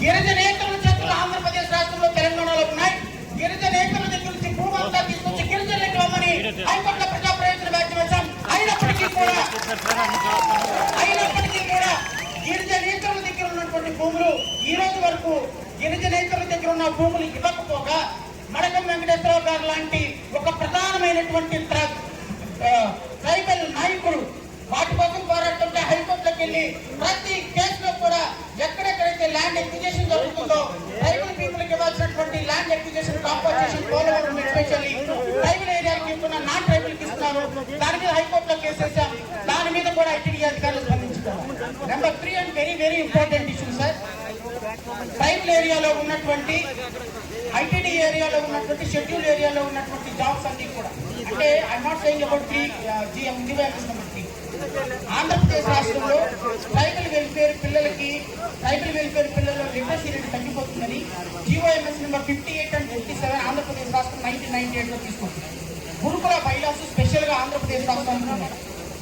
గిరిజనేతల చేతులు ఆంధ్రప్రదేశ్ రాష్ట్రంలో తెలంగాణలో ఉన్నాయి. గిరిజనేతల దగ్గర నుంచి భూమంతా తీసుకొచ్చి గిరిజనులకు ఇవ్వమని హైకోర్టులో ప్రజా ప్రయోజన వ్యాజ్యం వేశాం. అయినప్పటికీ కూడా గిరిజనేతల దగ్గర ఉన్నటువంటి భూములు ఈ రోజు వరకు గిరిజనేతల దగ్గర ఉన్న భూములు ఇవ్వకపోగా మడకం వెంకటేశ్వరరావు గారు లాంటి ఒక ప్రధానమైనటువంటి ట్రైబల్ నాయకుడు వాటి కోసం పోరాడుతుంటే హైకోర్టులోకి వెళ్ళి ప్రతి కేసులో కూడా ఎక్కడెక్కడైతే ల్యాండ్ ఎక్విజిషన్ జరుగుతుందో ట్రైబల్ పీపుల్కి ఇవ్వాల్సినటువంటి land acquisition compensation Polavaram especially tribal ఏరియాకి ఇస్తున్న నాన్ ట్రైబల్కి ఇస్తున్నారు. దాని మీద హైకోర్టులో కేసు వేసాం. దాని మీద కూడా ఐటీడీ అధికారులు స్పందించుతారు. Number 3 and very very important issue sir, tribal ఏరియాలో ఉన్నటువంటి ఐటీడీ ఏరియాలో ఉన్నటువంటి షెడ్యూల్ ఏరియాలో ఉన్నటువంటి జాబ్స్ అన్ని కూడా, అంటే I'm not saying about Andhra Pradesh రాష్ట్రంలో ట్రైబల్ వెల్ఫేర్ పిల్లల లిటరసీ రేట్ తగ్గిపోతుందని జీఓఎంఎస్ నెంబర్ 58 అండ్ 57 ఆంధ్రప్రదేశ్ రాష్ట్రం 1998లో తీసుకుంటుంది. గురుకుల బైలాస్ స్పెషల్ గా ఆంధ్రప్రదేశ్ రాష్ట్రానికి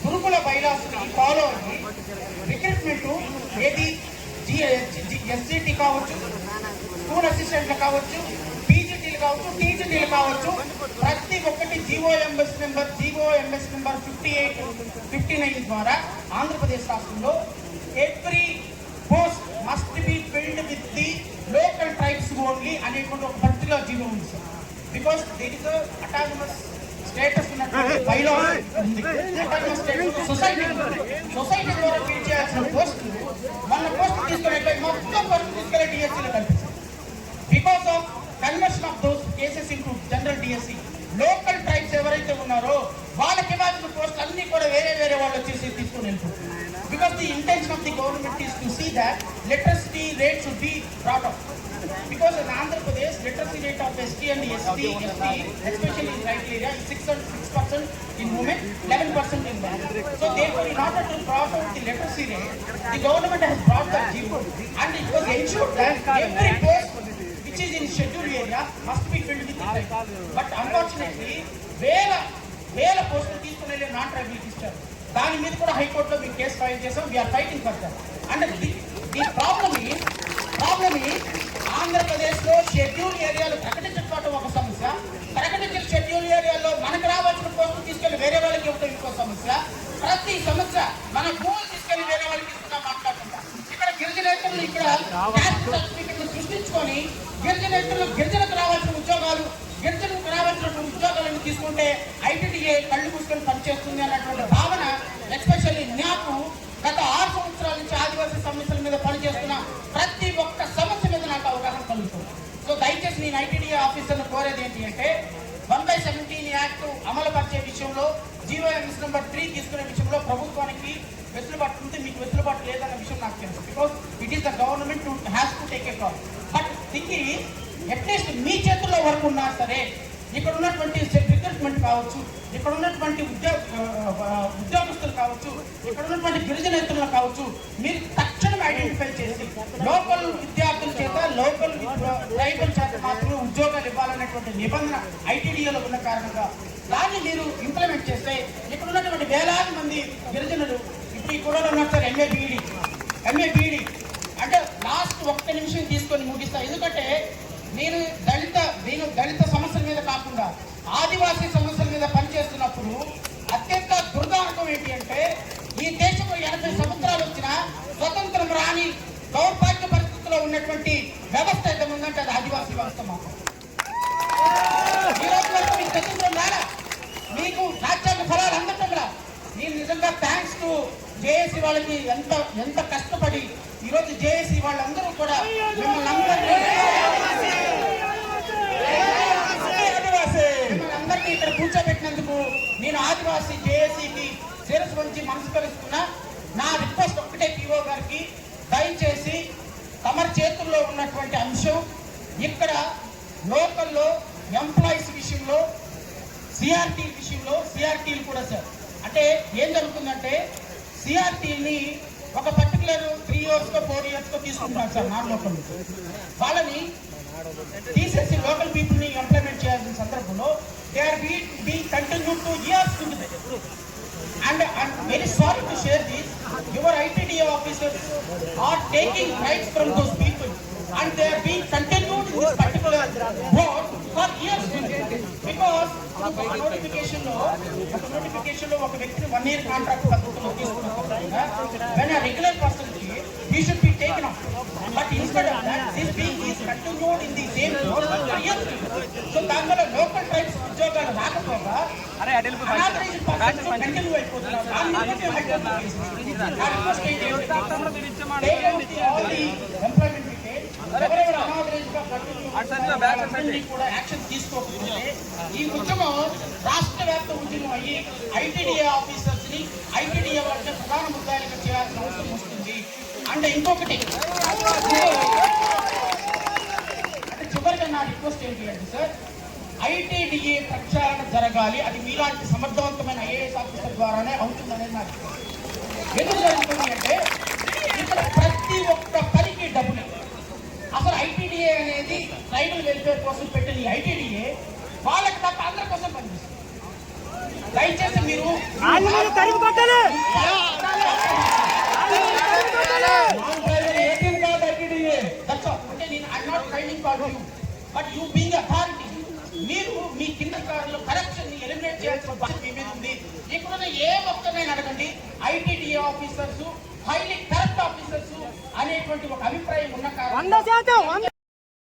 గురుకుల బైలాస్ ఫాలో అయ్యి రిక్రూట్మెంట్ ఏది ఎస్జిటి కావచ్చు, స్కూల్ అసిస్టెంట్లు కావచ్చు, పీజీటీలు కావచ్చు, టీజీటీలు కావచ్చు, ప్రతి ఒక్కటి జీఓఎంఎస్ నెంబర్ 58, 59 ద్వారా ఆంధ్రప్రదేశ్ రాష్ట్రంలో every post must be filled with the local tribes only అనేటువంటి ఒక పర్టికులర్ జీవో ఉంది sir. Because there is autonomous status ఉన్నటువంటి బైలా ఉంది. అటానమస్ స్టేటస్ సొసైటీ ద్వారా ఫిల్ చేయాల్సిన పోస్టులు మన పోస్ట్ తీసుకునే మొత్తం పోస్ట్ తీసుకెళ్లే డిఎస్సీలో కనిపిస్తుంది. Because of conversion of those cases into general DSC local tribes ఎవరైతే ఉన్నారో వాళ్ళకి ఇవ్వాల్సిన పోస్టులు అన్ని కూడా వేరే వాళ్ళు వచ్చేసి తీసుకుని వెళ్ళిపోతున్నారు. Because the intention of the government is to see that literacy rate should be brought up. Because in Andhra Pradesh, literacy rate of ST and ST, especially in tribal area, is 6% in women, 11% in men. So therefore, in order to brought out the literacy rate, the government has brought that GPO, and it was ensured that every post which is in scheduled area must be filled with the tribe. But unfortunately, వేల పోస్టులు తీసుకునే non tribal ఇచ్చారు. దాని మీద కూడా హైకోర్టులో మేము case file చేసాం. We are fighting for that. And the problem ఈ ఆంధ్రప్రదేశ్ లో షెడ్యూల్ ఏరియాలు ప్రకటించకపోవడం ఒక సమస్య, ప్రకటించిన షెడ్యూల్ ఏరియాలో మనకు రావాల్సిన పోస్టులు తీసుకెళ్లి వేరే వాళ్ళకి ఇవ్వడం ఇంకో సమస్య. ప్రతి సమస్య మన భూములు తీసుకెళ్లి వేరే వాళ్ళకి ఇస్తున్నా మాట్లాడుతుంటా. ఇక్కడ గిరిజనేతలు ఇక్కడ సర్టిఫికెట్లు సృష్టించుకొని గిరిజనకు రావాల్సిన ఉద్యోగాలను తీసుకుంటే ఐటీడీఏ కళ్ళు మూసుకొని పనిచేస్తుంది అన్నటువంటి భావన ఎస్పెషల్లీ నాకు గత 6 సంవత్సరాల నుంచి ఆదివాసీ సమస్యల మీద పనిచేస్తున్న ప్రతి ఒక్క సమస్య మీద నాకు అవగాహన కలుగుతుంది. సో దయచేసి నేను ఐటీడీఏ ఆఫీసర్ను కోరేది ఏంటి అంటే 1/17 యాక్ట్ అమలు పరిచే విషయంలో జీఓఎంఎస్ నెంబర్ 3 తీసుకునే విషయంలో ప్రభుత్వానికి వెసులుబాటు ఉంది, మీకు వెసులుబాటు లేదన్న విషయం నాకు తెలుసు. Because it is the government has to take a call. But thinking at least మీ చేతుల్లో వరకు ఉన్నా సరే ఇక్కడ ఉన్నటువంటి రిక్రూట్మెంట్ కావచ్చు, ఇక్కడ ఉన్నటువంటి ఉద్యోగస్తులు కావచ్చు, ఇక్కడ ఉన్నటువంటి గిరిజనేతలు కావచ్చు, మీరు తక్షణం ఐడెంటిఫై చేసి లోకల్ విద్యార్థుల చేత లోకల్ ట్రైబల్ చేత మాత్రమే ఉద్యోగాలు ఇవ్వాలనేటువంటి నిబంధన ఐటీడీఏలో ఉన్న కారణంగా దాన్ని మీరు ఇంప్లిమెంట్ చేస్తే ఇక్కడ ఉన్నటువంటి వేలాది మంది గిరిజనులు ఇప్పుడు కూడా ఉన్నారు సార్. ఎంఏ బీఈడి అంటే లాస్ట్ 1 నిమిషం తీసుకొని ముగిస్తా. ఎందుకంటే నేను దళిత సమస్యల మీద కాకుండా ఆదివాసీ సమస్యల మీద పనిచేస్తున్నప్పుడు అత్యంత దుర్దాంతం ఏంటి అంటే ఈ దేశంలో 80 సంవత్సరాలు వచ్చిన స్వతంత్రం రాని దౌర్భాగ్య పరిస్థితుల్లో ఉన్నటువంటి వ్యవస్థ ఎంత ఉందంటే అది ఆదివాసీ వ్యవస్థ. మాకు ఈ రోజు వరకు మీకు స్వతంత్రం రాలా, మీకు రాజ్యాంగ ఫలాలు అందటంలా. నేను నిజంగా థ్యాంక్స్ టు జేఏసీ వాళ్ళకి ఎంత కష్టపడి ఈరోజు జేఏసీ వాళ్ళందరూ కూడా మిమ్మల్ని అందరినీ ఇక్కడ కూర్చోబెట్టినందుకు నేను ఆదివాసీ జేఏసీకి శిరస్సు వంచి మనస్కరిస్తున్నా. నా రిక్వెస్ట్ ఒక్కటే పిఓ గారికి, దయచేసి తమరి చేతుల్లో ఉన్నటువంటి అంశం ఇక్కడ లోకల్లో ఎంప్లాయీస్ విషయంలో సిఆర్టీలు కూడా సార్. అంటే ఏం జరుగుతుందంటే సిఆర్టీని ఒక పర్టికులర్ 3 years 4 years తీసుకుంటున్నారు సార్ నాన్ లోకల్. వాళ్ళని తీసేసి లోకల్ పీపుల్ ని ఇంప్లిమెంట్ చేయాల్సిన సందర్భంలో they are being continued two years together. And I'm very sorry to share this. Your ITDA officers are taking rights from those people. board for years because ఒక notification లో ఒక వ్యక్తిని 1 year contract పద్ధతిలో తీసుకున్నప్పుడు when a regular person he should be taken off, but instead of that this being is continued in the same post for years. So దానివల్ల local tribes ఉద్యోగాలు రాకపోగా unauthorized persons continue అయిపోతున్నారు. దాన్ని బట్టి employment ఎవరెవరు unauthorised గా continue కూడా action తీసుకోకపోతే ఈ ఉద్యమం రాష్ట్ర వ్యాప్త ఉద్యమం అయ్యి ఐటీడీఏ ఆఫీసర్స్ ని ఐటీడీఏ వాళ్ళని ప్రధాన ముద్దాయిలుగా చేయాల్సిన అవసరం వస్తుంది. అంటే ఇంకొకటి అంటే చివరిగా నా రిక్వెస్ట్ ఏంటి అంటే సార్, ఐటీడీఏ ప్రక్షాళన జరగాలి. అది మీలాంటి సమర్థవంతమైన ఐఏఎస్ ఆఫీసర్ ద్వారానే అవుతుందనేది నాకు ఎందుకు జరుగుతుంది అంటే ఇక్కడ ప్రతి ఒక్క పనికి డబ్బులు. అసలు ఐటీడీఏ అనేది ట్రైబల్ వెల్ఫేర్ కోసం పెట్టిన ఈ ఐటీడీఏ వాళ్ళకి తప్ప అందరి కోసం పనిచేస్తుంది. దయచేసి మీరు అంటే నేను I not training for you, but you being authority మీరు మీ కింద కార్లో కరప్షన్ ని ఎలిమినేట్ చేయాల్సిన బాధ్యత మీ మీద ఉంది. ఇప్పుడున్న ఏ ఒక్కరినైనా అడగండి, ITDA officers highly corrupt officers అనేటువంటి ఒక అభిప్రాయం ఉన్న కారణం